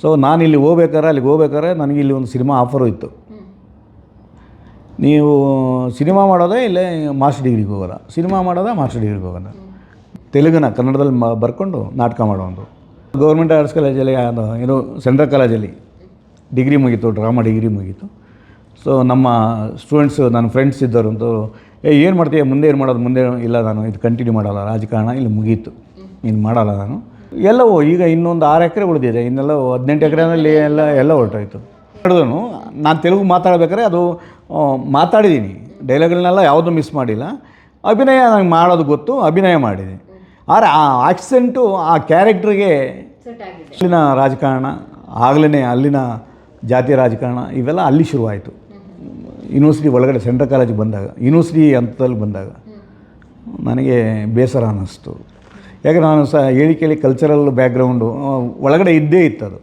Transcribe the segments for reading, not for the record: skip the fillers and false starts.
So ನಾನು ಇಲ್ಲಿ ಅಲ್ಲಿಗೆ ಹೋಗ್ಬೇಕಾದ್ರೆ ನನಗೆ ಇಲ್ಲಿ ಒಂದು ಸಿನಿಮಾ ಆಫರು ಇತ್ತು. ನೀವು ಸಿನಿಮಾ ಮಾಡೋದೇ ಇಲ್ಲೇ ಮಾಸ್ಟರ್ ಡಿಗ್ರಿಗೆ ಹೋಗೋದ, ಸಿನಿಮಾ ಮಾಡೋದ ಮಾಸ್ಟರ್ ಡಿಗ್ರಿಗೆ ಹೋಗೋದ, ತೆಲುಗಿನ ಕನ್ನಡದಲ್ಲಿ ಬರ್ಕೊಂಡು ನಾಟಕ ಮಾಡೋದು. ಗೌರ್ಮೆಂಟ್ ಆರ್ಟ್ಸ್ ಕಾಲೇಜಲ್ಲಿ ಏನು ಸೆಂಟ್ರಲ್ ಕಾಲೇಜಲ್ಲಿ ಡಿಗ್ರಿ ಮುಗೀತು, ಡ್ರಾಮಾ ಡಿಗ್ರಿ ಮುಗೀತು. ಸೊ ನಮ್ಮ ಸ್ಟೂಡೆಂಟ್ಸು ನನ್ನ ಫ್ರೆಂಡ್ಸ್ ಇದ್ದವರಂತೂ ಏನು ಮಾಡ್ತೀಯ ಮುಂದೆ, ಏನು ಮಾಡೋದು ಮುಂದೆ, ಇಲ್ಲ ನಾನು ಇದು ಕಂಟಿನ್ಯೂ ಮಾಡಲ್ಲ, ರಾಜಕಾರಣ ಇಲ್ಲಿ ಮುಗೀತು, ಇನ್ನು ಮಾಡಲ್ಲ ನಾನು. ಎಲ್ಲವೂ ಈಗ ಇನ್ನೊಂದು 6 ಎಕರೆ ಉಳಿದಿದೆ, ಇನ್ನೆಲ್ಲ 18 ಎಕರೆನಲ್ಲಿ ಎಲ್ಲ ಹೊರಟೋಯ್ತು. ಹೇಳಿದನು ನಾನು ತೆಲುಗು ಮಾತಾಡಬೇಕಾದ್ರೆ ಅದು ಮಾತಾಡಿದ್ದೀನಿ, ಡೈಲಾಗ್ಗಳನ್ನೆಲ್ಲ ಯಾವುದೂ ಮಿಸ್ ಮಾಡಿಲ್ಲ. ಅಭಿನಯ ನನಗೆ ಮಾಡೋದು ಗೊತ್ತು, ಅಭಿನಯ ಮಾಡಿದ್ದೀನಿ. ಆದರೆ ಆ ಆಕ್ಸೆಂಟು ಆ ಕ್ಯಾರೆಕ್ಟ್ರಿಗೆ ಅಲ್ಲಿನ ರಾಜಕಾರಣ ಆಗಲೇ ಅಲ್ಲಿನ ಜಾತಿ ರಾಜಕಾರಣ ಇವೆಲ್ಲ ಅಲ್ಲಿ ಶುರುವಾಯಿತು. ಯೂನಿವರ್ಸಿಟಿ ಒಳಗಡೆ ಸೆಂಟ್ರಲ್ ಕಾಲೇಜಿಗೆ ಬಂದಾಗ, ಯೂನಿವರ್ಸಿಟಿ ಹಂತದಲ್ಲಿ ಬಂದಾಗ ನನಗೆ ಬೇಸರ ಅನ್ನಿಸ್ತು. ಯಾಕೆ ನಾನು ಹೇಳಿಕೆಯಲ್ಲಿ ಕಲ್ಚರಲ್ ಬ್ಯಾಕ್ಗ್ರೌಂಡು ಒಳಗಡೆ ಇದ್ದೇ ಇತ್ತದು.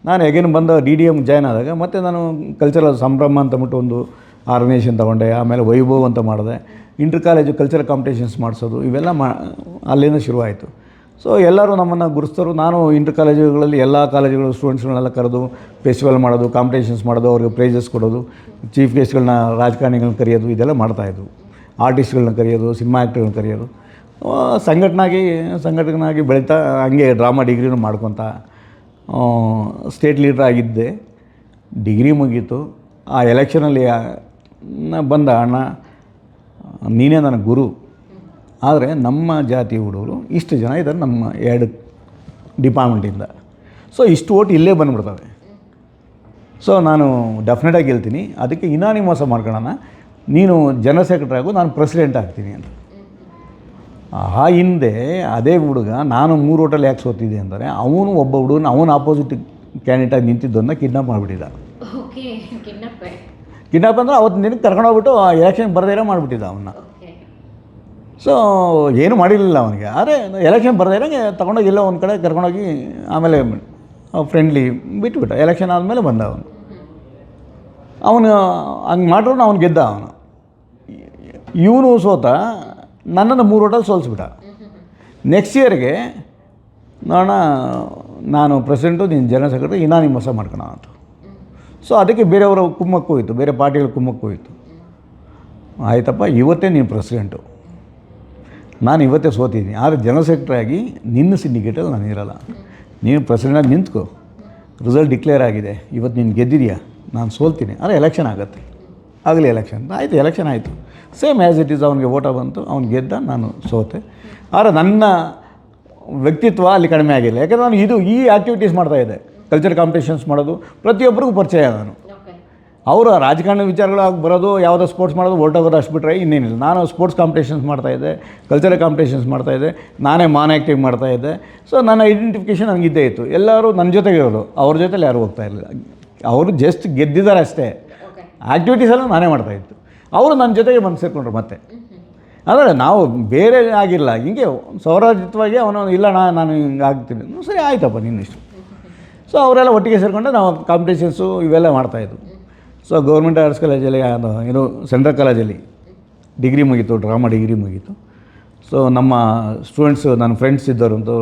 ನಾನು ಹೇಗೇನು ಬಂದ DDM ಜಾಯ್ನ್ ಆದಾಗ ಮತ್ತು ನಾನು ಕಲ್ಚರಲ್ ಸಂಭ್ರಮ ಅಂತಬಿಟ್ಟು ಒಂದು ಆರ್ಗನೈಸೇಷನ್ ತೊಗೊಂಡೆ. ಆಮೇಲೆ ವೈಭವ್ ಅಂತ ಮಾಡಿದೆ. ಇಂಟರ್ ಕಾಲೇಜು ಕಲ್ಚರಲ್ ಕಾಂಪಿಟೇಷನ್ಸ್ ಮಾಡಿಸೋದು ಇವೆಲ್ಲ ಅಲ್ಲಿಂದ ಶುರುವಾಯಿತು. ಸೊ ಎಲ್ಲರೂ ನಮ್ಮನ್ನು ಗುರುಸ್ತರು. ನಾನು ಇಂಟರ್ ಕಾಲೇಜುಗಳಲ್ಲಿ ಎಲ್ಲ ಕಾಲೇಜುಗಳು ಸ್ಟೂಡೆಂಟ್ಸ್ಗಳನ್ನೆಲ್ಲ ಕರೆದು ಫೆಸ್ಟಿವಲ್ ಮಾಡೋದು, ಕಾಂಪಿಟೇಷನ್ಸ್ ಮಾಡೋದು, ಅವ್ರಿಗೆ ಪ್ರೈಸಸ್ ಕೊಡೋದು, ಚೀಫ್ ಗೆಸ್ಟ್ಗಳನ್ನ ರಾಜಕಾರಣಿಗಳನ್ನ ಕರೆಯೋದು, ಇದೆಲ್ಲ ಮಾಡ್ತಾಯಿದ್ವು. ಆರ್ಟಿಸ್ಟ್ಗಳನ್ನ ಕರೆಯೋದು, ಸಿನಿಮಾ ಆ್ಯಕ್ಟರ್ಗಳನ್ನ ಕರೆಯೋದು. ಸಂಘಟನಾಗಿ ಬೆಳೀತಾ ಹಂಗೆ ಡ್ರಾಮಾ ಡಿಗ್ರಿನೂ ಮಾಡ್ಕೊತ ಸ್ಟೇಟ್ ಲೀಡ್ರ್ ಆಗಿದ್ದೆ. ಡಿಗ್ರಿ ಮುಗೀತು. ಆ ಎಲೆಕ್ಷನಲ್ಲಿ ಬಂದ ಅಣ್ಣ ನೀನೇ ನನ್ನ ಗುರು, ಆದರೆ ನಮ್ಮ ಜಾತಿ ಹುಡುಗರು ಇಷ್ಟು ಜನ ಇದ್ದಾರೆ ನಮ್ಮ 2 ಡಿಪಾರ್ಟ್ಮೆಂಟಿಂದ, ಸೊ ಇಷ್ಟು ಓಟ್ ಇಲ್ಲೇ ಬಂದುಬಿಡ್ತವೆ. ಸೊ ನಾನು ಡೆಫಿನೆಟಾಗಿ ಗೆಲ್ತೀನಿ, ಅದಕ್ಕೆ ಇನಾನಿಮಸ್ ಮಾಡ್ಕೊಳ್ಳೋಣ, ನೀನು ಜನರಲ್ ಸೆಕ್ರೆಟರಿ ಆಗು, ನಾನು ಪ್ರೆಸಿಡೆಂಟ್ ಆಗ್ತೀನಿ ಅಂತ. ಆ ಹಿಂದೆ ಅದೇ ಹುಡುಗ ನಾನು 3 ಓಟಲ್ಲಿ ಯಾಕೆ ಸೋತಿದ್ದೆ ಅಂದರೆ ಅವನು ಒಬ್ಬ ಹುಡುಗನ ಅವನು ಆಪೋಸಿಟ್ ಕ್ಯಾಂಡಿಡೇಟಾಗಿ ನಿಂತಿದ್ದನ್ನು ಕಿಡ್ನಾಪ್ ಮಾಡಿಬಿಟ್ಟಿದ್ದ. ಕಿಡ್ನಾಪ್ ಅಂದರೆ ಅವತ್ತಿನ ದಿನಕ್ಕೆ ಕರ್ಕೊಂಡೋಗ್ಬಿಟ್ಟು ಎಲೆಕ್ಷನ್ ಬರದೇ ಮಾಡಿಬಿಟ್ಟಿದ್ದ ಅವನ್ನ. ಸೊ ಏನೂ ಮಾಡಿರಲಿಲ್ಲ ಅವನಿಗೆ, ಆದರೆ ಎಲೆಕ್ಷನ್ ಬರದೇ ತೊಗೊಂಡೋಗಿ ಎಲ್ಲೋ ಒಂದು ಕಡೆ ಕರ್ಕೊಂಡೋಗಿ ಆಮೇಲೆ ಫ್ರೆಂಡ್ಲಿ ಬಿಟ್ಬಿಟ್ಟ. ಎಲೆಕ್ಷನ್ ಆದಮೇಲೆ ಬಂದ ಅವನು ಹಂಗೆ ಮಾಡ್ರು, ಅವ್ನು ಗೆದ್ದ. ಇವನು ಸೋತ, ನನ್ನನ್ನು 3 ಓಟಲ್ಲಿ ಸೋಲಿಸ್ಬಿಟ್ಟ. ನೆಕ್ಸ್ಟ್ ಇಯರ್ಗೆ ನೋಡೋಣ ನಾನು ಪ್ರೆಸಿಡೆಂಟು, ನೀನು ಜನರಲ್ ಸೆಕ್ರೆಟರಿ, ಇನಾನಿಮಸ್ ಮಾಡ್ಕೊಳ ಅಂತ. ಸೊ ಅದಕ್ಕೆ ಬೇರೆಯವರ ಕುಮ್ಮಕ್ಕು ಹೋಯಿತು, ಬೇರೆ ಪಾರ್ಟಿಗಳ ಕುಮ್ಮಕ್ಕು ಹೋಯಿತು. ಆಯ್ತಪ್ಪ, ಇವತ್ತೇ ನೀನು ಪ್ರೆಸಿಡೆಂಟು, ನಾನು ಇವತ್ತೇ ಸೋತಿದ್ದೀನಿ, ಆದರೆ ಜನರಲ್ ಸೆಕ್ರೆಟರಿ ಆಗಿ ನಿನ್ನ ಸಿಂಡಿಕೇಟಲ್ಲಿ ನಾನು ಇರಲ್ಲ, ನೀನು ಪ್ರೆಸಿಡೆಂಟಾಗಿ ನಿಂತ್ಕೋ, ರಿಸಲ್ಟ್ ಡಿಕ್ಲೇರ್ ಆಗಿದೆ, ಇವತ್ತು ನೀನು ಗೆದ್ದಿದೆಯಾ, ನಾನು ಸೋಲ್ತೀನಿ, ಆದರೆ ಎಲೆಕ್ಷನ್ ಆಗುತ್ತೆ, ಆಗಲಿ ಎಲೆಕ್ಷನ್ ಆಯಿತು. ಎಲೆಕ್ಷನ್ ಆಯಿತು, ಸೇಮ್ ಆ್ಯಸ್ ಇಟ್ ಈಸ್. ಅವನಿಗೆ ಓಟ ಬಂತು, ಅವ್ನು ಗೆದ್ದ, ನಾನು ಸೋತೆ. ಆದರೆ ನನ್ನ ವ್ಯಕ್ತಿತ್ವ ಅಲ್ಲಿ ಕಡಿಮೆ ಆಗಿಲ್ಲ, ಯಾಕೆಂದರೆ ನಾನು ಈ ಆ್ಯಕ್ಟಿವಿಟೀಸ್ ಮಾಡ್ತಾಯಿದ್ದೆ. ಕಲ್ಚರ್ ಕಾಂಪಿಟೇಷನ್ಸ್ ಮಾಡೋದು, ಪ್ರತಿಯೊಬ್ಬರಿಗೂ ಪರಿಚಯ ನಾನು. ಅವರು ರಾಜಕಾರಣ ವಿಚಾರಗಳಾಗಿ ಬರೋದು, ಯಾವುದೋ ಸ್ಪೋರ್ಟ್ಸ್ ಮಾಡೋದು, ಹೊರಟೋಗೋದು, ಅಷ್ಟು ಬಿಟ್ಟರೆ ಇನ್ನೇನಿಲ್ಲ. ನಾನು ಸ್ಪೋರ್ಟ್ಸ್ ಕಾಂಪಿಟೇಷನ್ಸ್ ಮಾಡ್ತಾಯಿದ್ದೆ, ಕಲ್ಚರಲ್ ಕಾಂಪಿಟೇಷನ್ಸ್ ಮಾಡ್ತಾಯಿದ್ದೆ, ನಾನೇ ಆ್ಯಕ್ಟಿವ್ ಮಾಡ್ತಾಯಿದ್ದೆ. ಸೊ ನನ್ನ ಐಡೆಂಟಿಫಿಕೇಷನ್ ನನಗಿದ್ದೇ ಇತ್ತು. ಎಲ್ಲರೂ ನನ್ನ ಜೊತೆಗೆ ಇರೋರು, ಅವ್ರ ಜೊತೆಲಿ ಯಾರೂ ಹೋಗ್ತಾ ಇರಲಿಲ್ಲ. ಅವರು ಜಸ್ಟ್ ಗೆದ್ದಿದ್ದಾರೆ ಅಷ್ಟೇ, ಆ್ಯಕ್ಟಿವಿಟೀಸ್ ಎಲ್ಲ ನಾನೇ ಮಾಡ್ತಾಯಿತ್ತು. ಅವರು ನನ್ನ ಜೊತೆಗೆ ಬಂದು ಸೇರಿಕೊಂಡ್ರು ಮತ್ತೆ. ಆದರೆ ನಾವು ಬೇರೆ ಆಗಿಲ್ಲ, ಹಿಂಗೆ ಸೌರಾಜಿತವಾಗಿ ಅವನು ಇಲ್ಲ ನಾನು ಹಿಂಗೆ ಆಗ್ತೀನಿ, ಸರಿ ಆಯ್ತಪ್ಪ ನಿನ್ನಿಷ್ಟು. ಸೊ ಅವರೆಲ್ಲ ಒಟ್ಟಿಗೆ ಸೇರಿಕೊಂಡು ನಾವು ಕಾಂಪಿಟೇಷನ್ಸು ಇವೆಲ್ಲ ಮಾಡ್ತಾಯಿದ್ವು. ಸೊ ಗೌರ್ಮೆಂಟ್ ಆರ್ಟ್ಸ್ ಕಾಲೇಜಲ್ಲಿ ಏನು ಸೆಂಟ್ರಲ್ ಕಾಲೇಜಲ್ಲಿ ಡಿಗ್ರಿ ಮುಗೀತು, ಡ್ರಾಮಾ ಡಿಗ್ರಿ ಮುಗೀತು. ಸೊ ನಮ್ಮ ಸ್ಟೂಡೆಂಟ್ಸು ನನ್ನ ಫ್ರೆಂಡ್ಸ್ ಇದ್ದವರಂತೂ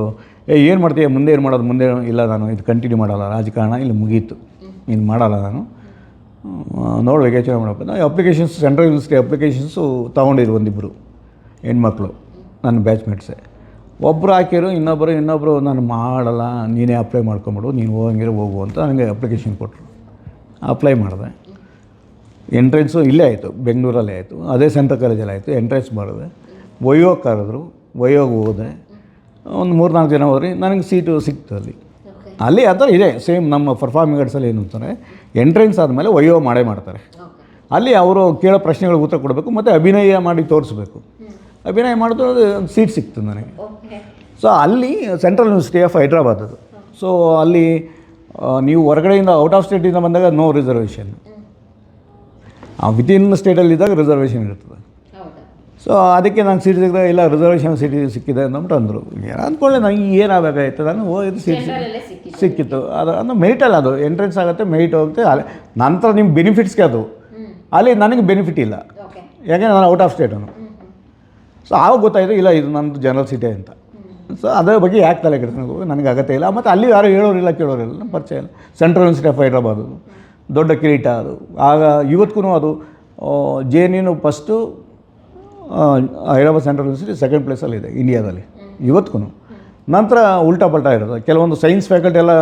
ಏನು ಮಾಡ್ತೀಯ ಮುಂದೆ, ಏನು ಮಾಡೋದು ಮುಂದೆ, ಇಲ್ಲ ನಾನು ಇದು ಕಂಟಿನ್ಯೂ ಮಾಡಲ್ಲ, ರಾಜಕಾರಣ ಇಲ್ಲಿ ಮುಗೀತು, ಇನ್ನು ಮಾಡಲ್ಲ ನಾನು, ನೋಡ್ಬೇಕು ಯೋಚನೆ ಮಾಡಬೇಕು. ನಾವು ಅಪ್ಲಿಕೇಶನ್ಸ್ ಸೆಂಟ್ರಲ್ ಯೂನಿವರ್ಸಿಟಿ ಅಪ್ಲಿಕೇಶನ್ಸು ತೊಗೊಂಡಿದ್ರು ಒಂದಿಬ್ಬರು ಹೆಣ್ಮಕ್ಳು ನನ್ನ ಬ್ಯಾಚ್ಮೇಟ್ಸೆ. ಒಬ್ಬರು ಹಾಕಿರು, ಇನ್ನೊಬ್ಬರು ನಾನು ಮಾಡಲ್ಲ, ನೀನೇ ಅಪ್ಲೈ ಮಾಡ್ಕೊಂಬಿಡು, ನೀನು ಹೋಗು ಅಂತ ನನಗೆ ಅಪ್ಲಿಕೇಶನ್ ಕೊಟ್ಟರು. ಅಪ್ಲೈ ಮಾಡಿದೆ. ಎಂಟ್ರೆನ್ಸು ಇಲ್ಲೇ ಆಯಿತು, ಬೆಂಗಳೂರಲ್ಲೇ ಆಯಿತು, ಅದೇ ಸೆಂಟ್ರಲ್ ಕಾಲೇಜಲ್ಲಿ ಆಯಿತು. ಎಂಟ್ರೆನ್ಸ್ ಮಾಡಿದೆ, ವಯೋಗೆ ಕರೆದ್ರು, ವಯೋಗೆ ಹೋದೆ. ಒಂದು 3-4 ಜನ ಹೋದ್ರಿ, ನನಗೆ ಸೀಟು ಸಿಕ್ತು ಅಲ್ಲಿ ಆ ಥರ ಇದೆ ಸೇಮ್. ನಮ್ಮ ಪರ್ಫಾರ್ಮಿಂಗ್ ಆರ್ಟ್ಸಲ್ಲಿ ಏನು ಅಂತಾರೆ, ಎಂಟ್ರೆನ್ಸ್ ಆದಮೇಲೆ ವಯೋ ಮಾಡ್ತಾರೆ. ಅಲ್ಲಿ ಅವರು ಕೇಳೋ ಪ್ರಶ್ನೆಗಳಿಗೆ ಉತ್ತರ ಕೊಡಬೇಕು, ಮತ್ತು ಅಭಿನಯ ಮಾಡಿ ತೋರಿಸ್ಬೇಕು. ಅಭಿನಯ ಮಾಡಿದ್ರು ಸೀಟ್ ಸಿಕ್ತು ನನಗೆ. ಸೊ ಅಲ್ಲಿ ಸೆಂಟ್ರಲ್ ಯೂನಿವರ್ಸಿಟಿ ಆಫ್ ಹೈದ್ರಾಬಾದ್ ಅದು. ಸೊ ಅಲ್ಲಿ ನೀವು ಹೊರಗಡೆಯಿಂದ ಔಟ್ ಆಫ್ ಸ್ಟೇಟಿಂದ ಬಂದಾಗ ನೋ ರಿಸರ್ವೇಷನ್, ವಿತಿನ್ ಸ್ಟೇಟಲ್ಲಿದ್ದಾಗ ರಿಸರ್ವೇಷನ್ ಇರ್ತದೆ. ಸೊ ಅದಕ್ಕೆ ನಂಗೆ ಸೀಟ್ ಸಿಕ್ಕಿದಾಗ ಇಲ್ಲ ರಿಸರ್ವೇಷನ್ ಸೀಟ್ ಸಿಕ್ಕಿದೆ ಅಂದ್ಬಿಟ್ಟು ಅಂದರು. ಅಂದ್ಕೊಳ್ಳಿ ನನಗೆ ಏನಾಗಬೇಕಾಯ್ತು, ನಾನು ಹೋಗಿದ್ದು ಸೀಟ್ ಸಿಕ್ಕಿತ್ತು. ಅದು ಮೆರಿಟಲ್ಲ, ಅದು ಎಂಟ್ರೆನ್ಸ್ ಆಗುತ್ತೆ, ಮೆರಿಟ್ ಹೋಗುತ್ತೆ. ನಂತರ ನಿಮ್ಮ ಬೆನಿಫಿಟ್ಸ್ಗೆ ಅದು ಅಲ್ಲಿ ನನಗೆ ಬೆನಿಫಿಟ್ ಇಲ್ಲ, ಯಾಕೆಂದರೆ ನಾನು ಔಟ್ ಆಫ್ ಸ್ಟೇಟನು. ಸೊ ಆವಾಗ ಗೊತ್ತಾಯಿತು ಇಲ್ಲ ಇದು ನನ್ನದು ಜನರಲ್ ಸೀಟೇ ಅಂತ. ಸೊ ಅದರ ಬಗ್ಗೆ ಯಾಕೆ ತಲೆ ಕೆಡಿಸ್ಕೊಂಡು ನನಗೆ ಅಗತ್ಯ ಇಲ್ಲ. ಮತ್ತು ಅಲ್ಲಿ ಯಾರು ಹೇಳೋರಿಲ್ಲ ಕೇಳೋರಿಲ್ಲ, ನಮ್ಮ ಪರಿಚಯ ಇಲ್ಲ. ಸೆಂಟ್ರಲ್ ಯೂನಿವರ್ಸಿಟಿ ಆಫ್ ಹೈದ್ರಾಬಾದು ದೊಡ್ಡ ಕಿರೀಟ ಅದು. ಆಗ ಇವತ್ತಿಗೂ ಅದು JNU first Hyderabad central university second ಪ್ಲೇಸಲ್ಲಿದೆ ಇಂಡಿಯಾದಲ್ಲಿ ಇವತ್ತಿಗೂ. ನಂತರ ಉಲ್ಟಾ ಪಲ್ಟಾ ಇರೋದು. ಕೆಲವೊಂದು ಸೈನ್ಸ್ ಫ್ಯಾಕಲ್ಟಿ ಎಲ್ಲ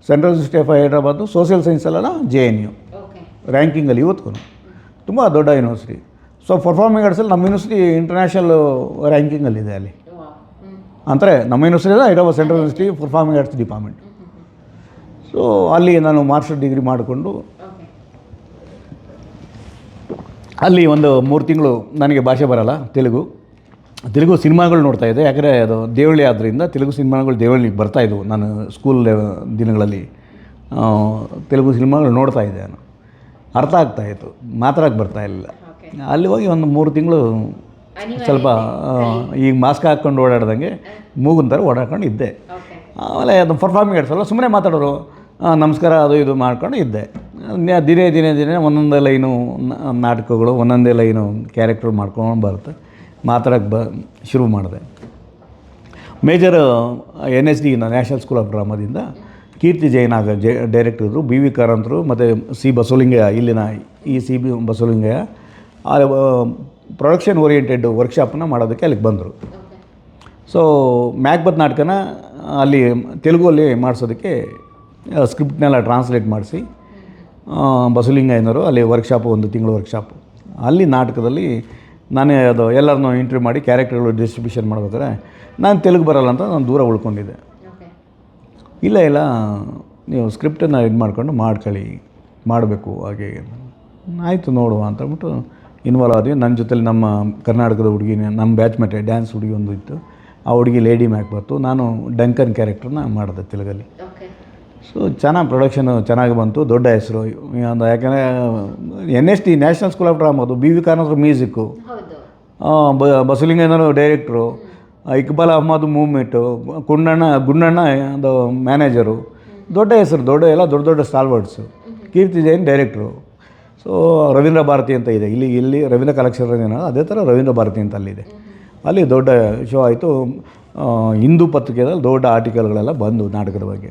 central university of Hyderabad, social ಸೈನ್ಸಲ್ಲೆಲ್ಲ JNU ರ್ಯಾಂಕಿಂಗಲ್ಲಿ ಇವತ್ತಿಗೂ ತುಂಬ ದೊಡ್ಡ ಯೂನಿವರ್ಸಿಟಿ. ಸೊ ಪರ್ಫಾರ್ಮಿಂಗ್ ಆರ್ಟ್ಸಲ್ಲಿ ನಮ್ಮ ಯೂನಿವರ್ಸಿಟಿ ಇಂಟರ್ನ್ಯಾಷನಲ್ ರ್ಯಾಂಕಿಂಗಲ್ಲಿದೆ ಅಲ್ಲಿ. ಅಂದರೆ ನಮ್ಮ university Hyderabad central university performing arts department. So ಅಲ್ಲಿ ನಾನು ಮಾಸ್ಟರ್ ಡಿಗ್ರಿ ಮಾಡಿಕೊಂಡು ಅಲ್ಲಿ ಒಂದು 3 ತಿಂಗಳು ನನಗೆ ಭಾಷೆ ಬರೋಲ್ಲ, ತೆಲುಗು ಸಿನಿಮಾಗಳು ನೋಡ್ತಾಯಿದ್ದೆ. ಯಾಕಂದರೆ ಅದು ದೇವಳಿ ಆದ್ದರಿಂದ ತೆಲುಗು ಸಿನಿಮಾಗಳು ದೇವಳಿಗೆ ಬರ್ತಾಯಿದ್ವು. ನಾನು ಸ್ಕೂಲ್ ದಿನಗಳಲ್ಲಿ ತೆಲುಗು ಸಿನಿಮಾಗಳು ನೋಡ್ತಾಯಿದ್ದೆ. ನಾನು ಅರ್ಥ ಆಗ್ತಾಯಿತ್ತು, ಮಾತಾಡೋಕ್ಕೆ ಬರ್ತಾಯಿರಲಿಲ್ಲ. ಅಲ್ಲಿ ಹೋಗಿ ಒಂದು 3 ತಿಂಗಳು ಸ್ವಲ್ಪ ಈಗ ಮಾಸ್ಕ್ ಹಾಕ್ಕೊಂಡು ಓಡಾಡ್ದಂಗೆ ಮೂಗಿನ ಥರ ಓಡಾಡ್ಕೊಂಡು ಇದ್ದೆ. ಆಮೇಲೆ ಅದು ಪರ್ಫಾರ್ಮಿಂಗ್ ಆರ್ಟ್ಸಲ್ಲ, ಸುಮ್ಮನೆ ಮಾತಾಡೋರು, ನಮಸ್ಕಾರ ಅದು ಇದು ಮಾಡ್ಕೊಂಡು ಇದ್ದೆ. ದಿನೇ ಒಂದೊಂದೇ ಲೈನು ನಾಟಕಗಳು, ಒಂದೊಂದೇ ಲೈನು ಕ್ಯಾರೆಕ್ಟರ್ ಮಾಡ್ಕೊಂಡು ಬರುತ್ತೆ, ಮಾತಾಡೋಕ್ಕೆ ಶುರು ಮಾಡಿದೆ. Major NSD national school of ಡ್ರಾಮಾದಿಂದ ಕೀರ್ತಿ ಜೈನ್ ಆಗ ಡೈರೆಕ್ಟರ್ ಇದ್ದರು, BV ಕಾರಂತರು ಮತ್ತು C ಬಸವಲಿಂಗಯ್ಯ, ಇಲ್ಲಿನ ಈ CB ಬಸವಲಿಂಗಯ್ಯ ಪ್ರೊಡಕ್ಷನ್ ಓರಿಯೆಂಟೆಡ್ ವರ್ಕ್ಶಾಪನ್ನ ಮಾಡೋದಕ್ಕೆ ಅಲ್ಲಿಗೆ ಬಂದರು. ಸೊ ಮ್ಯಾಕ್ಬತ್ ನಾಟಕನ ಅಲ್ಲಿ ತೆಲುಗಲ್ಲಿ ಮಾಡಿಸೋದಕ್ಕೆ ಸ್ಕ್ರಿಪ್ಟ್ನೆಲ್ಲ ಟ್ರಾನ್ಸ್ಲೇಟ್ ಮಾಡಿಸಿ ಬಸವಲಿಂಗಯ್ಯನವರು ಅಲ್ಲಿ ವರ್ಕ್ಶಾಪು, 1 ತಿಂಗಳು ವರ್ಕ್ಶಾಪು. ಅಲ್ಲಿ ನಾಟಕದಲ್ಲಿ ನಾನೇ ಅದು ಎಲ್ಲರನ್ನೂ ಇಂಟರ್ವ್ಯೂ ಮಾಡಿ ಕ್ಯಾರೆಕ್ಟರ್ಗಳು ಡಿಸ್ಟ್ರಿಬ್ಯೂಷನ್ ಮಾಡ್ಬೇಕಾದ್ರೆ ನಾನು ತೆಲುಗು ಬರಲ್ಲ ಅಂತ ನಾನು ದೂರ ಉಳ್ಕೊಂಡಿದ್ದೆ. ಇಲ್ಲ ನೀವು ಸ್ಕ್ರಿಪ್ಟನ್ನು ಇದು ಮಾಡ್ಕೊಂಡು ಮಾಡಬೇಕು ಹಾಗೆ. ಆಯಿತು ನೋಡುವ ಅಂತಂದ್ಬಿಟ್ಟು ಇನ್ವಾಲ್ವ್ ಆದ್ವಿ. ನನ್ನ ಜೊತೆಲಿ ನಮ್ಮ ಕರ್ನಾಟಕದ ಹುಡುಗಿ, ನಮ್ಮ ಬ್ಯಾಚ್ಮೇಟ್ ಡ್ಯಾನ್ಸ್ ಹುಡುಗಿ ಒಂದು ಇತ್ತು, ಆ ಹುಡುಗಿ ಲೇಡಿ ಮ್ಯಾಕ್ಬತ್ತು, ನಾನು ಡಂಕನ್ ಕ್ಯಾರೆಕ್ಟರ್ನ ಮಾಡಿದೆ ತೆಲುಗಲ್ಲಿ. ಸೊ ಚೆನ್ನಾಗಿ ಪ್ರೊಡಕ್ಷನು ಚೆನ್ನಾಗಿ ಬಂತು, ದೊಡ್ಡ ಹೆಸರು. ಯಾಕಂದರೆ NSD national school of drama, ಅದು BV ಕಾರಂತರ ಮ್ಯೂಸಿಕ್ಕು, ಬಸವಲಿಂಗಯ್ಯನವರು ಡೈರೆಕ್ಟ್ರು, ಇಕ್ಬಾಲ್ ಅಹ್ಮದ್ ಮೂವ್ಮೆಂಟು, ಗುಂಡಣ್ಣ ಅದು ಮ್ಯಾನೇಜರು, ದೊಡ್ಡ ಹೆಸರು, ದೊಡ್ಡ ಸ್ಟಾಲ್ವರ್ಡ್ಸು. ಕೀರ್ತಿ ಜೈನ್ ಡೈರೆಕ್ಟ್ರು. ಸೊ ರವೀಂದ್ರ ಭಾರತಿ ಅಂತ ಇದೆ ಇಲ್ಲಿ ರವೀಂದ್ರ ಕಲಾಕ್ಷೇತ್ರ, ಅದೇ ಥರ ರವೀಂದ್ರ ಭಾರತಿ ಅಂತ ಅಲ್ಲಿದೆ. ಅಲ್ಲಿ ದೊಡ್ಡ ಶೋ ಆಯಿತು. ಹಿಂದೂ ಪತ್ರಿಕೆಯಲ್ಲಿ ದೊಡ್ಡ ಆರ್ಟಿಕಲ್ಗಳೆಲ್ಲ ಬಂದು ನಾಟಕದ ಬಗ್ಗೆ.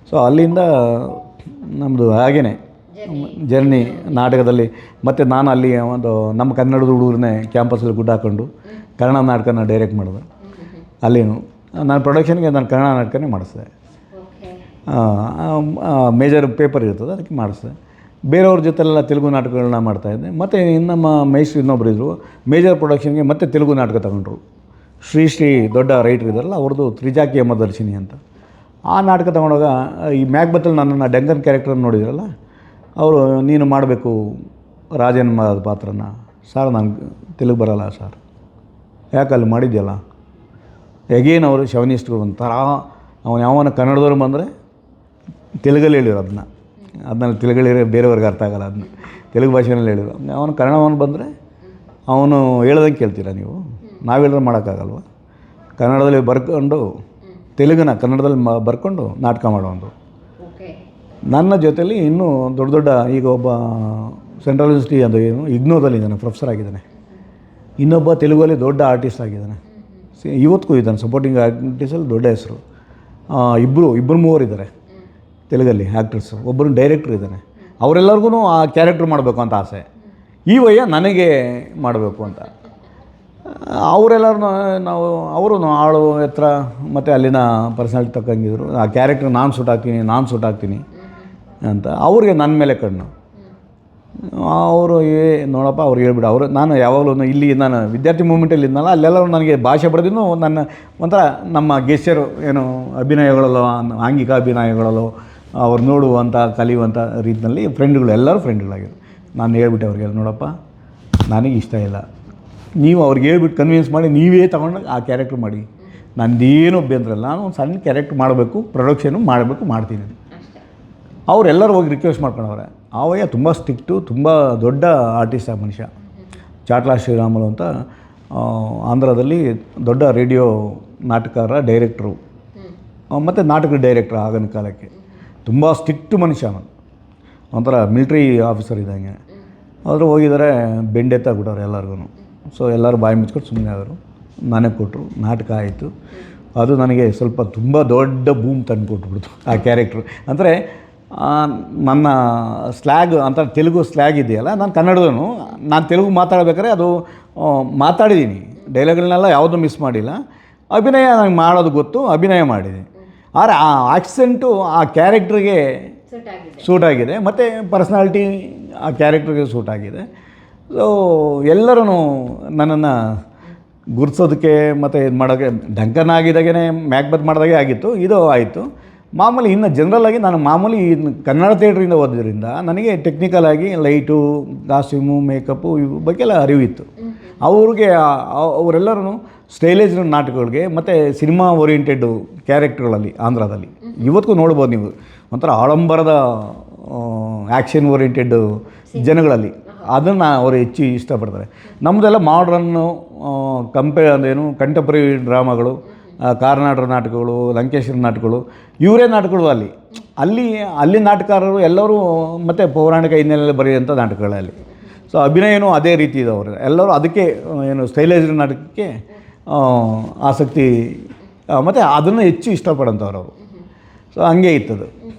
ಸೊ ಅಲ್ಲಿಂದ ನಮ್ಮದು ಹಾಗೇ ಜರ್ನಿ ನಾಟಕದಲ್ಲಿ. ಮತ್ತು ನಾನು ಅಲ್ಲಿ ಒಂದು ನಮ್ಮ ಕನ್ನಡದ ಹುಡುಗರನ್ನೇ ಕ್ಯಾಂಪಸಲ್ಲಿ ಗುಡ್ಡ ಹಾಕ್ಕೊಂಡು ಕನ್ನಡ ನಾಟಕನ ಡೈರೆಕ್ಟ್ ಮಾಡಿದೆ. ಅಲ್ಲಿನೂ ನಾನು ಪ್ರೊಡಕ್ಷನ್ಗೆ ನಾನು ಕನ್ನಡ ನಾಟಕನೇ ಮಾಡಿಸಿದೆ. ಮೇಜರ್ ಪೇಪರ್ ಇರ್ತದೆ ಅದಕ್ಕೆ ಮಾಡಿಸಿದೆ. ಬೇರೆಯವ್ರ ಜೊತೆಲೆಲ್ಲ ತೆಲುಗು ನಾಟಕಗಳನ್ನ ಮಾಡ್ತಾಯಿದ್ದೆ. ಮತ್ತು ನಮ್ಮ ಮೈಸೂರು ಇನ್ನೊಬ್ಬರು ಇದ್ದರು, ಮೇಜರ್ ಪ್ರೊಡಕ್ಷನ್ಗೆ ಮತ್ತೆ ತೆಲುಗು ನಾಟಕ ತಗೊಂಡ್ರು. ಶ್ರೀ ದೊಡ್ಡ ರೈಟ್ರ್ ಇದ್ದಾರಲ್ಲ, ಅವ್ರದ್ದು ತ್ರಿಜಾಕಿ ಯಮದರ್ಶಿನಿ ಅಂತ. ಆ ನಾಟಕ ತಗೊಂಡಾಗ ಈ ಮ್ಯಾಕ್ಬತ್ತಲ್ಲಿ ನನ್ನನ್ನು ಡಂಕನ್ ಕ್ಯಾರೆಕ್ಟರ್ ನೋಡಿದ್ರಲ್ಲ, ಅವರು ನೀನು ಮಾಡಬೇಕು ರಾಜನ್ ಪಾತ್ರನ. ಸರ್ ನನಗೆ ತೆಲುಗು ಬರೋಲ್ಲ ಸರ್. ಯಾಕೆ ಅಲ್ಲಿ ಮಾಡಿದ್ಯಲ್ಲ. ಎಗೇನ್ ಅವರು ಶವನಿಸ್ಟ್ರು ಒಂಥರ, ಯಾವನ ಕನ್ನಡದವ್ರು ಬಂದರೆ ತೆಲುಗಲ್ಲಿ ಹೇಳಿರು ಅದನ್ನ ತೆಲುಗಲ್ಲಿ ಬೇರೆಯವ್ರಿಗೆ ಅರ್ಥ ಆಗಲ್ಲ, ಅದನ್ನ ತೆಲುಗು ಭಾಷೆಯಲ್ಲಿ ಹೇಳಿರು. ಅವನು ಕನ್ನಡವನು ಬಂದರೆ ಅವನು ಹೇಳ್ದಂಗೆ ಕೇಳ್ತೀರಾ ನೀವು, ನಾವು ಹೇಳಿದ್ರೆ ಮಾಡೋಕ್ಕಾಗಲ್ವ. ಕನ್ನಡದಲ್ಲಿ ಬರ್ಕೊಂಡು ತೆಲುಗನ್ನ ಕನ್ನಡದಲ್ಲಿ ಬರ್ಕೊಂಡು ನಾಟಕ ಮಾಡೋದು. ನನ್ನ ಜೊತೆಲಿ ಇನ್ನೂ ದೊಡ್ಡ ಈಗ ಒಬ್ಬ ಸೆಂಟ್ರಲ್ ಯೂನಿವರ್ಸಿಟಿ ಅದು ಏನು ಇಗ್ನೋದಲ್ಲಿದ್ದಾನೆ, ಪ್ರೊಫೆಸರ್ ಆಗಿದ್ದಾನೆ. ಇನ್ನೊಬ್ಬ ತೆಲುಗಲ್ಲಿ ದೊಡ್ಡ ಆರ್ಟಿಸ್ಟ್ ಆಗಿದ್ದಾನೆ, ಇವತ್ತಿಗೂ ಇದ್ದಾನೆ ಸಪೋರ್ಟಿಂಗ್ ಆರ್ಟಿಸ್ಟಲ್ಲಿ ದೊಡ್ಡ ಹೆಸರು. ಇಬ್ಬರು ಮೂವರು ಇದ್ದಾರೆ ತೆಲುಗಲ್ಲಿ ಆ್ಯಕ್ಟರ್ಸು. ಒಬ್ಬರು ಡೈರೆಕ್ಟ್ರ್ ಇದ್ದಾನೆ. ಅವರೆಲ್ಲರಿಗೂ ಆ ಕ್ಯಾರೆಕ್ಟ್ರ್ ಮಾಡಬೇಕು ಅಂತ ಆಸೆ. ಈ ವಯ್ಯ ನನಗೆ ಮಾಡಬೇಕು ಅಂತ. ಅವರೆಲ್ಲರೂ ಅವರು ಆಳು ಎತ್ತರ ಮತ್ತು ಅಲ್ಲಿನ ಪರ್ಸನಾಲಿಟಿ ತಕ್ಕಂಗಿದ್ರು. ಆ ಕ್ಯಾರೆಕ್ಟ್ರ್ ನಾನು ಸೂಟ್ ಆಗ್ತೀನಿ ಅಂತ ಅವ್ರಿಗೆ ನನ್ನ ಮೇಲೆ ಕಣ್ಣು. ಅವರು ನೋಡಪ್ಪ ಅವ್ರಿಗೆ ಹೇಳ್ಬಿಡು. ನಾನು ಯಾವಾಗಲೂ ನಾನು ವಿದ್ಯಾರ್ಥಿ ಮೂಮೆಂಟಲ್ಲಿ ಇದ್ನಲ್ಲ, ಅಲ್ಲೆಲ್ಲರೂ ನನಗೆ ಭಾಷೆ ಬರೆದಿದ್ದು ನನ್ನ ಒಂಥರ ನಮ್ಮ ಗೆಸ್ಚರು ಏನು ಅಭಿನಯಗಳಲ್ಲೋ, ಆಂಗಿಕ ಅಭಿನಯಗಳಲ್ಲೋ ಅವ್ರು ನೋಡುವಂಥ ಕಲಿಯುವಂಥ ರೀತಿಯಲ್ಲಿ ಎಲ್ಲರೂ ಫ್ರೆಂಡ್ಗಳಾಗಿರು. ನಾನು ಹೇಳ್ಬಿಟ್ಟೆ ಅವ್ರಿಗೆ, ನೋಡಪ್ಪ ನನಗೆ ಇಷ್ಟ ಇಲ್ಲ, ನೀವು ಅವ್ರಿಗೆ ಹೇಳ್ಬಿಟ್ಟು ಕನ್ವಿನ್ಸ್ ಮಾಡಿ ನೀವೇ ತಗೊಂಡು ಆ ಕ್ಯಾರೆಕ್ಟ್ರ್ ಮಾಡಿ, ನಂದೇನು ಅಭ್ಯಂತರ ಇಲ್ಲ. ನಾನು ಒಂದು ಸಣ್ಣ ಕ್ಯಾರೆಕ್ಟ್ರ್ ಮಾಡಬೇಕು, ಪ್ರೊಡಕ್ಷನು ಮಾಡ್ತೀನಿ. ಅವರೆಲ್ಲರೂ ಹೋಗಿ ರಿಕ್ವೆಸ್ಟ್ ಮಾಡ್ಕೊಂಡವ್ರೆ. ಅವಯ್ಯ ತುಂಬ ಸ್ಟ್ರಿಕ್ಟು, ತುಂಬ ದೊಡ್ಡ ಆರ್ಟಿಸ್ಟ್ ಆ ಮನುಷ್ಯ. ಚಾಟ್ಲಾ ಶ್ರೀರಾಮುಲು ಅಂತ ಆಂಧ್ರದಲ್ಲಿ ದೊಡ್ಡ ರೇಡಿಯೋ ನಾಟಕಕಾರ, ಡೈರೆಕ್ಟ್ರು ಮತ್ತು ನಾಟಕದ ಡೈರೆಕ್ಟ್ರ್ ಆಗಿನ ಕಾಲಕ್ಕೆ. ತುಂಬ ಸ್ಟ್ರಿಕ್ಟು ಮನುಷ್ಯ ಅವನು, ಒಂಥರ ಮಿಲ್ಟ್ರಿ ಆಫೀಸರ್ ಇದ್ದಂಗೆ. ಆದರೂ ಹೋಗಿದ್ದಾರೆ, ಬೆಂಡೆತ್ತಾಗ್ಬಿಟ್ಟವ್ರು ಎಲ್ಲರಿಗೂ. ಸೊ ಎಲ್ಲರೂ ಬಾಯಿ ಮುಚ್ಕೊಂಡು ಸುಮ್ಮನೆ ಆದರು. ನನಗೆ ಕೊಟ್ಟರು, ನಾಟಕ ಆಯಿತು. ಅದು ನನಗೆ ಸ್ವಲ್ಪ ತುಂಬ ದೊಡ್ಡ ಬೂಮ್ ತಂದು ಕೊಟ್ಬಿಡ್ತು ಆ ಕ್ಯಾರೆಕ್ಟ್ರು. ಅಂದರೆ ನನ್ನ ಸ್ಲ್ಯಾಗ್ ಅಂತ ತೆಲುಗು ಸ್ಲ್ಯಾಗ್ ಇದೆಯಲ್ಲ, ನಾನು ಕನ್ನಡದವನು, ನಾನು ತೆಲುಗು ಮಾತಾಡ್ಬೇಕಾದ್ರೆ ಅದು ಮಾತಾಡಿದ್ದೀನಿ, ಡೈಲಾಗ್ಗಳನ್ನೆಲ್ಲ ಯಾವುದೂ ಮಿಸ್ ಮಾಡಿಲ್ಲ. ಅಭಿನಯ ನನಗೆ ಮಾಡೋದು ಗೊತ್ತು, ಅಭಿನಯ ಮಾಡಿದ್ದೀನಿ. ಆದರೆ ಆ ಆಕ್ಸೆಂಟು ಆ ಕ್ಯಾರೆಕ್ಟ್ರಿಗೆ ಸೂಟ್ ಆಗಿದೆ, ಮತ್ತು ಪರ್ಸ್ನಾಲಿಟಿ ಆ ಕ್ಯಾರೆಕ್ಟ್ರಿಗೆ ಸೂಟ್ ಆಗಿದೆ. ಸೊ ಎಲ್ಲರೂ ನನ್ನನ್ನು ಗುರ್ಸೋದಕ್ಕೆ ಮತ್ತು ಇದು ಮಾಡೋಕ್ಕೆ, ಡಂಕನ್ ಆಗಿದಾಗೇ ಮ್ಯಾಕ್ಬೆತ್ ಮಾಡಿದಾಗೆ ಆಗಿತ್ತು, ಇದು ಆಯಿತು. ಮಾಮೂಲಿ ಇನ್ನು ಜನರಲ್ಲಾಗಿ ನಾನು ಮಾಮೂಲಿ ಕನ್ನಡ ಥಿಯೇಟ್ರಿಂದ ಓದೋದ್ರಿಂದ ನನಗೆ ಟೆಕ್ನಿಕಲ್ ಆಗಿ ಲೈಟು, ಕಾಸ್ಟ್ಯೂಮು, ಮೇಕಪ್ಪು ಇವು ಬಗ್ಗೆ ಎಲ್ಲ ಅರಿವಿತ್ತು. ಅವ್ರಿಗೆ ಅವರೆಲ್ಲರೂ ಸ್ಟೈಲೇಜ್ ನಾಟಕಗಳಿಗೆ ಮತ್ತು ಸಿನಿಮಾ ಓರಿಯೆಂಟೆಡ್ ಕ್ಯಾರೆಕ್ಟರ್ಗಳಲ್ಲಿ ಆಂಧ್ರದಲ್ಲಿ ಇವತ್ತಿಗೂ ನೋಡ್ಬೋದು ನೀವು, ಒಂಥರ ಆಡಂಬರದ ಆ್ಯಕ್ಷನ್ ಓರಿಯೆಂಟೆಡ್ ಜನಗಳಲ್ಲಿ ಅದನ್ನು ಅವರು ಹೆಚ್ಚು ಇಷ್ಟಪಡ್ತಾರೆ. ನಮ್ಮದೆಲ್ಲ ಮಾಡ್ರನ್ನು ಅಂದೇನು ಕಂಟೆಂಪ್ರರಿ ಡ್ರಾಮಾಗಳು, ಕಾರ್ನಾಟಕ ನಾಟಕಗಳು, ಲಂಕೇಶ್ವರ ನಾಟಕಗಳು, ಇವರೇ ನಾಟಕಗಳು ಅಲ್ಲಿ ನಾಟಕಕಾರರು ಎಲ್ಲರೂ ಮತ್ತು ಪೌರಾಣಿಕ ಹಿನ್ನೆಲೆಯಲ್ಲಿ ಬರೆಯುವಂಥ ನಾಟಕಗಳಲ್ಲಿ. ಸೊ ಅಭಿನಯನೂ ಅದೇ ರೀತಿ ಇದೆ ಅವರು ಎಲ್ಲರೂ ಅದಕ್ಕೆ ಏನು ಸ್ಟೈಲೈಸ್ಡ್ ನಾಟಕಕ್ಕೆ ಆಸಕ್ತಿ ಮತ್ತು ಅದನ್ನು ಹೆಚ್ಚು ಇಷ್ಟಪಡೋಂಥವ್ರು ಅವರು. ಸೊ ಹಂಗೆ ಇತ್ತದು.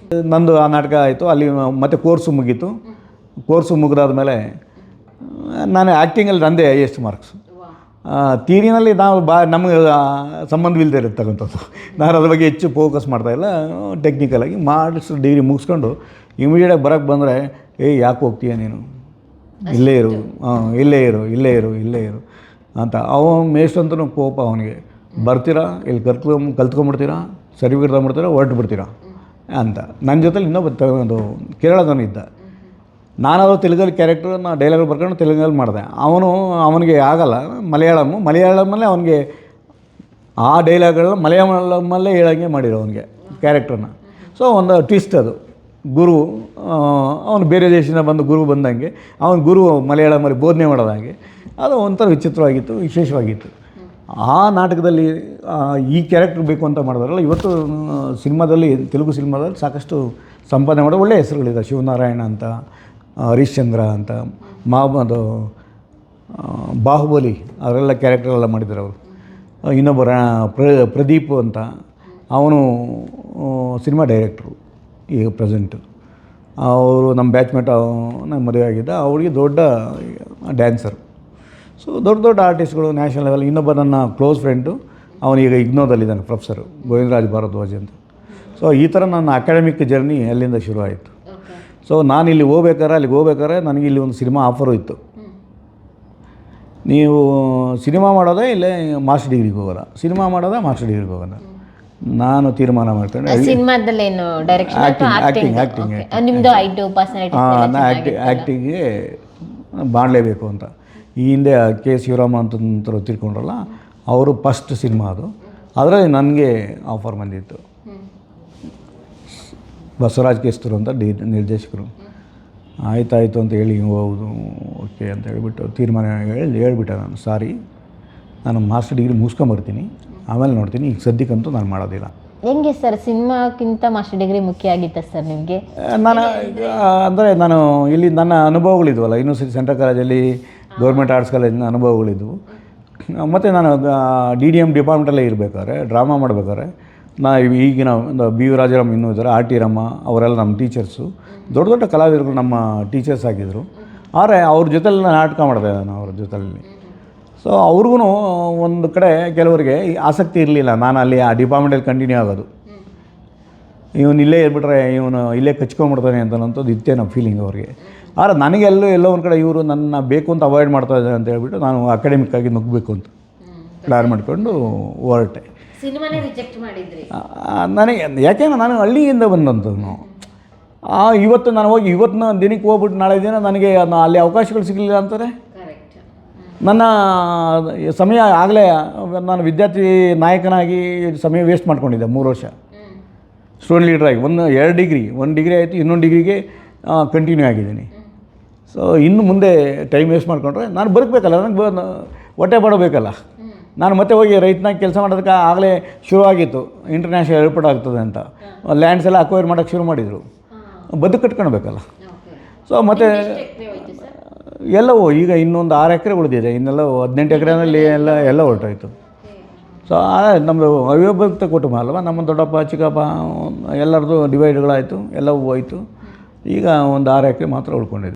ನಂದು ಆ ನಾಟಕ ಆಯಿತು, ಅಲ್ಲಿ ಮತ್ತು ಕೋರ್ಸು ಮುಗೀತು. ಕೋರ್ಸು ಮುಗಿದಾದ ಮೇಲೆ ನಾನು ಆ್ಯಕ್ಟಿಂಗಲ್ಲಿ ನಂದೇ ಹೈಯೆಸ್ಟ್ ಮಾರ್ಕ್ಸು. ತೀರಿನಲ್ಲಿ ನಾವು ನಮಗೆ ಸಂಬಂಧವಿಲ್ಲದೆ ಇರತಕ್ಕಂಥದ್ದು, ನಾನು ಅದ್ರ ಬಗ್ಗೆ ಹೆಚ್ಚು ಫೋಕಸ್ ಮಾಡ್ತಾಯಿಲ್ಲ. ಟೆಕ್ನಿಕಲಾಗಿ ಡಿಗ್ರಿ ಮುಗಿಸ್ಕೊಂಡು ಇಮಿಡಿಯೇಟಾಗಿ ಬರೋಕ್ಕೆ ಬಂದರೆ, ಯಾಕೆ ಹೋಗ್ತೀಯ ನೀನು, ಇಲ್ಲೇ ಇರು, ಇಲ್ಲೇ ಇರು ಅಂತ. ಮೇಷ್ಟಂತೂ ಕೋಪ ಅವನಿಗೆ, ಬರ್ತೀರಾ ಇಲ್ಲಿ ಕಲ್ತ್ಕೊಂಡ್ಬಿಡ್ತೀರಾ, ಸರ್ಟಿಫಿಕೇಟ್ ತೊಗೊಂಡ್ಬಿಡ್ತೀರಾ, ಹೊರಟು ಬಿಡ್ತೀರಾ ಅಂತ. ನನ್ನ ಜೊತೆಲಿ ಇನ್ನೊಬ್ಬ ಕೇರಳದವನಿದ್ದ. ನಾನಾದರೂ ತೆಲುಗಲ್ಲಿ ಕ್ಯಾರೆಕ್ಟರ್ನ ಡೈಲಾಗ್ ಬರ್ಕೊಂಡು ತೆಲುಗಲ್ಲಿ ಮಾಡಿದೆ. ಅವನಿಗೆ ಆಗಲ್ಲ ಮಲಯಾಳಮಲ್ಲೇ ಅವನಿಗೆ ಆ ಡೈಲಾಗ್ಗಳನ್ನ ಮಲಯಾಳಮಲ್ಲೇ ಹೇಳೋಂಗೆ ಮಾಡಿರೋ ಅವನಿಗೆ ಕ್ಯಾರೆಕ್ಟರ್ನ. ಸೊ ಒಂದು ಟ್ವಿಸ್ಟ್ ಅದು. ಗುರು ಅವನು ಬೇರೆ ದೇಶದಿಂದ ಗುರು ಬಂದಂಗೆ, ಅವನು ಗುರು ಮಲಯಾಳಮಲ್ಲಿ ಬೋಧನೆ ಮಾಡೋದಾಗೆ, ಅದು ಒಂಥರ ವಿಚಿತ್ರವಾಗಿತ್ತು, ವಿಶೇಷವಾಗಿತ್ತು. ಆ ನಾಟಕದಲ್ಲಿ ಈ ಕ್ಯಾರೆಕ್ಟರ್ ಬೇಕು ಅಂತ ಮಾಡಿದಾರಲ್ಲ, ಇವತ್ತು ಸಿನಿಮಾದಲ್ಲಿ, ತೆಲುಗು ಸಿನಿಮಾದಲ್ಲಿ ಸಾಕಷ್ಟು ಸಂಪಾದನೆ ಮಾಡೋ ಒಳ್ಳೆಯ ಹೆಸರುಗಳಿದೆ. ಶಿವನಾರಾಯಣ ಅಂತ, ಹರಿಶ್ಚಂದ್ರ ಅಂತ, ಅದು ಬಾಹುಬಲಿ ಅವರೆಲ್ಲ ಕ್ಯಾರೆಕ್ಟರೆಲ್ಲ ಮಾಡಿದ್ದಾರೆ ಅವರು. ಇನ್ನೊಬ್ಬ ಪ್ರದೀಪ್ ಅಂತ, ಅವನು ಸಿನಿಮಾ ಡೈರೆಕ್ಟ್ರು ಈಗ ಪ್ರೆಸೆಂಟು. ಅವರು ನಮ್ಮ ಬ್ಯಾಚ್ಮೇಟ್, ನಮ್ಮ ಮದುವೆ ಆಗಿದ್ದ, ಅವಳಿಗೆ ದೊಡ್ಡ ಡ್ಯಾನ್ಸರು. ಸೊ ದೊಡ್ಡ ಆರ್ಟಿಸ್ಟ್ಗಳು ನ್ಯಾಷನಲ್ ಲೆವೆಲ್. ಇನ್ನೊಬ್ಬ ನನ್ನ ಕ್ಲೋಸ್ ಫ್ರೆಂಡು, ಅವನೀಗ ಇಗ್ನೋದಲ್ಲಿದ್ದಾನೆ, ಪ್ರೊಫೆಸರು ಗೋವಿಂದರಾಜ್ ಭಾರದ್ವಾಜ್ ಅಂತ. ಸೊ ಈ ಥರ ನನ್ನ ಅಕಾಡೆಮಿಕ್ ಜರ್ನಿ ಅಲ್ಲಿಂದ ಶುರು ಆಯಿತು. ಸೊ ನಾನು ಅಲ್ಲಿಗೆ ಹೋಗ್ಬೇಕಾದ್ರೆ ನನಗೆ ಇಲ್ಲಿ ಒಂದು ಸಿನಿಮಾ ಆಫರು ಇತ್ತು. ನೀವು ಸಿನಿಮಾ ಮಾಡೋದೇ ಇಲ್ಲೇ ಮಾಸ್ಟರ್ ಡಿಗ್ರಿಗೆ ಹೋಗೋದ, ಸಿನಿಮಾ ಮಾಡೋದ ಮಾಸ್ಟರ್ ಡಿಗ್ರಿಗೆ ಹೋಗೋದ. ನಾನು ತೀರ್ಮಾನ ಮಾಡ್ತೇನೆ ಆ್ಯಕ್ಟಿಂಗ್ಗೆ ಮಾಡಲೇಬೇಕು ಅಂತ. ಈ ಹಿಂದೆ ಕೆ ಶಿವರಾಮ ಅಂತಂತರು ತಿಳ್ಕೊಂಡ್ರಲ್ಲ, ಅವರು ಫಸ್ಟ್ ಸಿನಿಮಾ ಅದು. ಅದರಲ್ಲಿ ನನಗೆ ಆಫರ್ ಬಂದಿತ್ತು. ಬಸವರಾಜ್ ಕೇಸ್ತೂರು ಅಂತ ನಿರ್ದೇಶಕರು. ಆಯಿತು ಅಂತ ಹೇಳಿ, ಹೌದು ಓಕೆ ಅಂತ ಹೇಳ್ಬಿಟ್ಟು ತೀರ್ಮಾನ ಹೇಳ್ಬಿಟ್ಟೆ ನಾನು. ಸಾರಿ, ನಾನು ಮಾಸ್ಟರ್ ಡಿಗ್ರಿ ಮುಗಿಸ್ಕೊಂಬರ್ತೀನಿ, ಆಮೇಲೆ ನೋಡ್ತೀನಿ, ಈಗ ಸದ್ಯಕ್ಕಂತೂ ನಾನು ಮಾಡೋದಿಲ್ಲ. ಹೆಂಗೆ ಸರ್, ಸಿನಿಮಾಕ್ಕಿಂತ ಮಾಸ್ಟರ್ ಡಿಗ್ರಿ ಮುಖ್ಯ ಆಗಿತ್ತಾ ಸರ್ ನಿಮಗೆ? ನಾನು ಇಲ್ಲಿ ನನ್ನ ಅನುಭವಗಳಿದ್ವಲ್ಲ, ಯೂನಿವರ್ಸಿಟಿ ಸೆಂಟ್ರಲ್ ಕಾಲೇಜಲ್ಲಿ, ಗೌರ್ಮೆಂಟ್ ಆರ್ಟ್ಸ್ ಕಾಲೇಜಿನ ಅನುಭವಗಳಿದ್ವು. ಮತ್ತು ನಾನು DDM ಡಿಪಾರ್ಟ್ಮೆಂಟಲ್ಲೇ ಇರಬೇಕಾದ್ರೆ, ಡ್ರಾಮಾ ಮಾಡಬೇಕಾದ್ರೆ, ಈಗಿನ ಬಿ ವಿ ರಾಜಾರಾಮ್ ಇನ್ನೂ ಇದ್ದಾರೆ, ಆರ್ ಟಿ ರಮ್ಮ, ಅವರೆಲ್ಲ ನಮ್ಮ ಟೀಚರ್ಸು, ದೊಡ್ಡ ಕಲಾವಿದರು ನಮ್ಮ ಟೀಚರ್ಸ್ ಆಗಿದ್ದರು. ಆದರೆ ಅವ್ರ ಜೊತೆಲಿ ನಾಟಕ ಮಾಡಿದೆ ನಾನು ಅವ್ರ ಜೊತೆಯಲ್ಲಿ. ಸೊ ಅವ್ರಿಗೂ ಒಂದು ಕಡೆ ಕೆಲವರಿಗೆ ಆಸಕ್ತಿ ಇರಲಿಲ್ಲ ನಾನು ಅಲ್ಲಿ ಆ ಡಿಪಾರ್ಟ್ಮೆಂಟಲ್ಲಿ ಕಂಟಿನ್ಯೂ ಆಗೋದು. ಇವನು ಇಲ್ಲೇ ಇರ್ಬಿಟ್ರೆ ಇವನು ಇಲ್ಲೇ ಕಚ್ಕೊಂಡ್ಬಿಡ್ತಾನೆ ಅಂತನಂಥದ್ದು ಇತ್ತೇ ನಮ್ಮ ಫೀಲಿಂಗ್ ಅವ್ರಿಗೆ. ಆದರೆ ನನಗೆ ಎಲ್ಲೋ ಒಂದು ಕಡೆ ಇವರು ನನ್ನ ಬೇಕು ಅಂತ ಅವಾಯ್ಡ್ ಮಾಡ್ತಾ ಇದ್ದಾರೆ ಅಂತ ಹೇಳ್ಬಿಟ್ಟು ನಾನು ಅಕಾಡೆಮಿಕ್ಕಾಗಿ ನುಗ್ಗಬೇಕು ಅಂತ ಪ್ಲ್ಯಾನ್ ಮಾಡಿಕೊಂಡು ಹೊರಟೆ. ನನಗೆ ಯಾಕೆಂದ್ರೆ ನಾನು ಹಳ್ಳಿಯಿಂದ ಬಂದಂಥವ್ನು. ಇವತ್ತು ನಾನು ಹೋಗಿ ಇವತ್ತಿನ ದಿನಕ್ಕೆ ಹೋಗ್ಬಿಟ್ಟು ನಾಳೆ ದಿನ ನನಗೆ ಅಲ್ಲಿ ಅವಕಾಶಗಳು ಸಿಗಲಿಲ್ಲ ಅಂತಾರೆ. ನನ್ನ ಸಮಯ ಆಗಲೇ ನಾನು ವಿದ್ಯಾರ್ಥಿ ನಾಯಕನಾಗಿ ಸಮಯ ವೇಸ್ಟ್ ಮಾಡ್ಕೊಂಡಿದ್ದೆ 3 ವರ್ಷ. ಸ್ಟೂಡೆಂಟ್ ಲೀಡ್ರಾಗಿ ಒಂದು ಡಿಗ್ರಿ ಆಯಿತು, ಇನ್ನೊಂದು ಡಿಗ್ರಿಗೆ ಕಂಟಿನ್ಯೂ ಆಗಿದ್ದೀನಿ. ಸೊ ಇನ್ನು ಮುಂದೆ ಟೈಮ್ ವೇಸ್ಟ್ ಮಾಡಿಕೊಂಡ್ರೆ ನಾನು ಬದುಕಬೇಕಲ್ಲ, ನನಗೆ ಹೊಟ್ಟೆ ಬಡಬೇಕಲ್ಲ. ನಾನು ಮತ್ತೆ ಹೋಗಿ ರೈತನಾಗಿ ಕೆಲಸ ಮಾಡೋದಕ್ಕೆ ಆಗಲೇ ಶುರುವಾಗಿತ್ತು, ಇಂಟರ್ನ್ಯಾಷನಲ್ ಏರ್ಪೋರ್ಟ್ ಆಗ್ತದೆ ಅಂತ. ಲ್ಯಾಂಡ್ಸ್ ಎಲ್ಲ ಅಕ್ವೈರ್ ಮಾಡೋಕ್ಕೆ ಶುರು ಮಾಡಿದರು, ಬದುಕು ಕಟ್ಕೊಳ್ಬೇಕಲ್ಲ. ಸೊ ಮತ್ತು ಎಲ್ಲವೂ ಈಗ ಇನ್ನೊಂದು 6 ಎಕರೆ ಉಳಿದಿದೆ, ಇನ್ನೆಲ್ಲ 18 ಎಕರೆನಲ್ಲಿ ಎಲ್ಲ ಹೊರಟೋಯ್ತು. ಸೊ ನಮ್ಮದು ಅವಿಭಕ್ತ ಕುಟುಂಬ ಅಲ್ವಾ, ನಮ್ಮ ದೊಡ್ಡಪ್ಪ ಚಿಕ್ಕಪ್ಪ ಎಲ್ಲರದು ಡಿವೈಡ್ಗಳಾಯಿತು, ಎಲ್ಲವೂ ಹೋಯಿತು. ಈಗ ಒಂದು 6 ಎಕರೆ ಮಾತ್ರ ಉಳ್ಕೊಂಡಿದೆ.